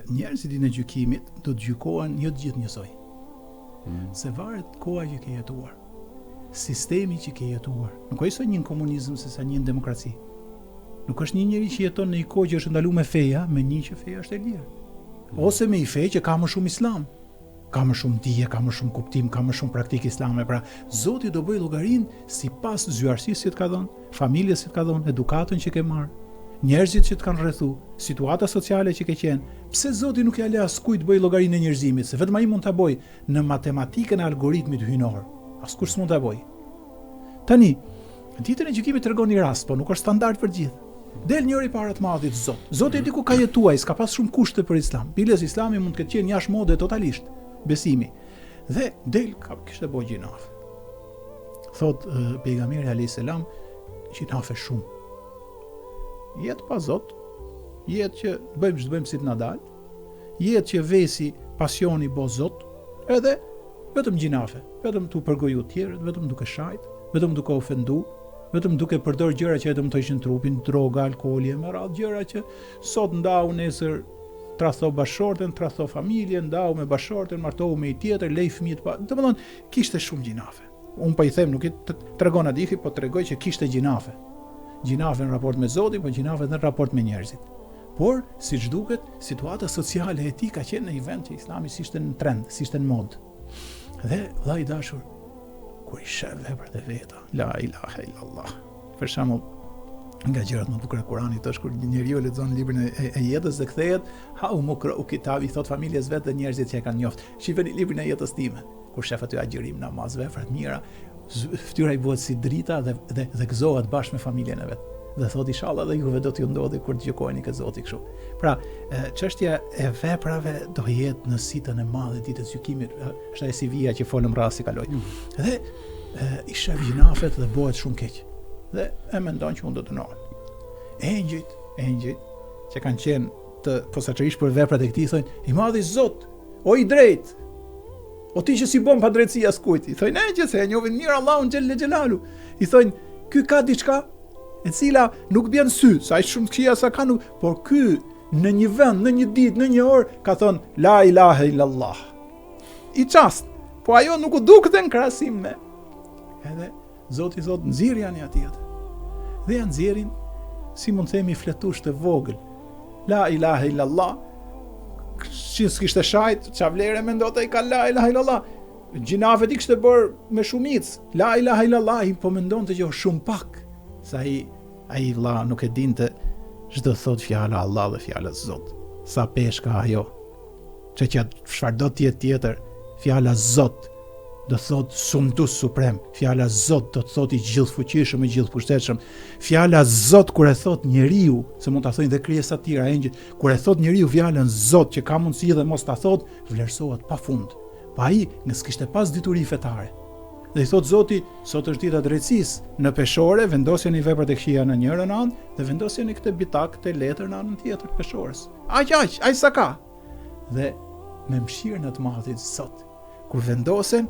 njerëzit e gjykimit do të gjykohen jo të gjithë njësoj. Se varet koha që ke jetuar, sistemi që ke jetuar. Nuk është një komunizëm se sa një demokraci. Nuk është një njeri që jeton në një kohë që është ndaluar me feja, me një që feja është e lirë. Ose me një fe që ka më shumë islam, ka më shumë dije, ka më shumë kuptim, ka më shumë praktikë islame. Pra, Zoti do bëj llogarinë sipas zyrtarisë që të ka dhënë, familjes që të ka dhënë, edukatën që ke marrë, njerëzit që të kanë rrethu, situata sociale që ke qenë. Pse Zoti nuk ja le askujt bëj llogarinë e njerëzimit, se vetëm ai mund ta bëj në matematikën e algoritmit hyjnor. Askush s'mund ta bëj. Tani, ditën e gjykimit tregon një rast, po nuk është standard për gjithë. Del njëri para të madhit Zot. Zoti diku ka jetuar, s'ka pas shumë kushte për islam. Biles islami mund të ketë qenë jashtë mode totalisht, besimi. Dhe del kishte bëj gjinaf. Thot pejgamberi alayhis salam, gjinafe shumë. Jetë pa Zot, jetë që bëjmë ç'do bëjmë si të na dal, jetë që vesi pasioni bo Zot, edhe vetëm gjinafe, vetëm tu përgoju të tjerët, vetëm duke shajt, vetëm duke ofendu, vetëm duke përdor gjëra që vetëm të ishin trupin, droga, alkooli, me radhë gjëra që sot ndau nesër tradhto bashorten, tradhto familjen, ndau me bashorten, martohu me i tjetër, lej fëmijët pa. Domethënë kishte shumë gjinafe. Unë po i them, nuk i tregon hadithi, po tregoj që kishte gjinafe. Gjinafe në raport me Zotin, po gjinafe në raport me njerëzit. Por, siç duket, situata sociale e tij ka qenë në një vend që Islami ishte në trend, ishte në mod. Dhe vllai i dashur, kur i sheh veprat e veta, la ilaha illallah. Për shembull, nga gjërat më bukura e Kuranit është kur një njeriu lexon librin e jetës dhe kthehet, ha u mukra u kitabi, thot familjes vet dhe njerëzit që e kanë njoft. Shifeni librin e jetës time, kur shef aty agjërim, namaz, vepra të mira, fytyra i bëhet si drita dhe gëzohet bashkë me familjen e vet. Dhe thot inshallah dhe juve do t'ju ndodhi kur të gjykojeni ke Zoti kështu. Pra, çështja e veprave do jetë në sitën e madhe ditës së gjykimit, është ajo si vija që folëm rasti kaloi. Dhe i shef gjinafet dhe bëhet shumë keq. Dhe e mendon që unë do të dënohem. Engjëjt që kanë qenë të posaçërisht për veprat e këtij thonë, i madhi Zot, o i drejt, o ti që si bën pa drejtësi askujt. I thonë, që se e njohin mirë Allahun xhel xhelalu. I thonë, ky ka diçka e cila nuk bën sy, sa ai shumë këqija sa ka nuk, por ky në një vend, në një ditë, në një orë ka thonë la ilaha illallah. I çast, po ajo nuk u duket në krahasim me. Edhe Zoti thot nxirr janë atij. Dhe janë nxjerrin, si mund të themi fletush të vogël. La ilaha illallah. Si s'kishte shajt, ç'a vlerë mendot ai ka la ilaha illallah. Gjinafet i kishte bër me shumicë. La ilaha illallah, i po mendonte që shumë pak. Sa ai vlla nuk e dinte çdo thot fjala Allah dhe fjala Zot. Sa pesh ka ajo. Çka çfarë do të jetë tjetër, fjala Zot do thot sumtus suprem, fjala Zot do të thot i gjithfuqishëm, i gjithpushteshëm. Fjala Zot kur e thot njeriu, se mund ta thojnë dhe krijesa të tjera, engjëj, kur e thot njeriu fjalën Zot që ka mundësi dhe mos ta thot, vlerësohet pafund. Pa ai nga s'kishte pas dituri fetare. Dhe i thot Zoti, sot është dita drejtësisë, në peshore vendosjeni veprat e këqija në njërin anë dhe vendosjeni këtë bitak të letër në anën tjetër të peshores. Aq sa ka. Dhe me mëshirën e të madhit Zot, kur vendosen,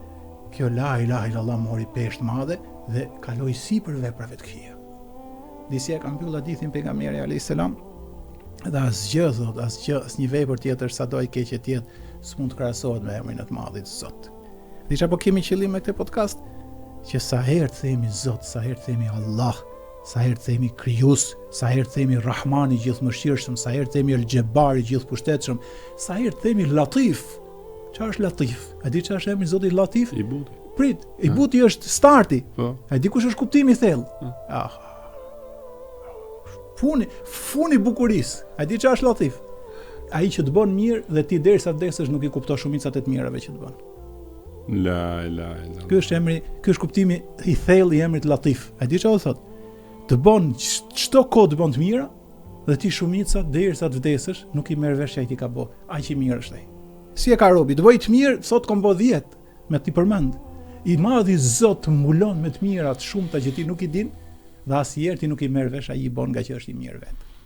kjo la ilaha illallah mori peshë të madhe dhe kaloi sipër veprave të këqija. Disi e ka mbyll hadithin pejgamberi alayhis salam, dhe asgjë, asnjë vepër tjetër sado i keq të jetë, s'mund të krahasohet me emrin e të madhit Zot. Dhe çapo kemi qëllim me këtë podcast, që sa herë themi Zot, sa herë themi Allah, sa herë themi Krijues, sa herë themi Rahman i gjithëmëshirshëm, sa herë themi El Jabbar i gjithëpushtetshëm, sa herë themi Latif. Çfarë është Latif? A di çfarë është emri i Zotit Latif? I buti. Prit, i buti është starti. Po. A di kush është kuptimi i thellë? Funi bukurisë. A di çfarë është Latif? Ai që të bën mirë dhe ti derisa vdesësh nuk i kupton shumicat e të mirave që të bën. La. Ky është kuptimi i thellë i emrit Latif. A di çfarë thot? Të bën çdo kohë të bën të mira dhe ti shumica derisa të vdesësh nuk i merr vesh ai ti ka bë. Aq i mirë është ai. Si e ka robi, të bëj të mirë, thot kom bë 10 me ti përmend. I madhi Zot të mbulon me të mira të shumta që ti nuk i din dhe asnjëherë ti nuk i merr vesh ai i bën nga që është i mirë vet.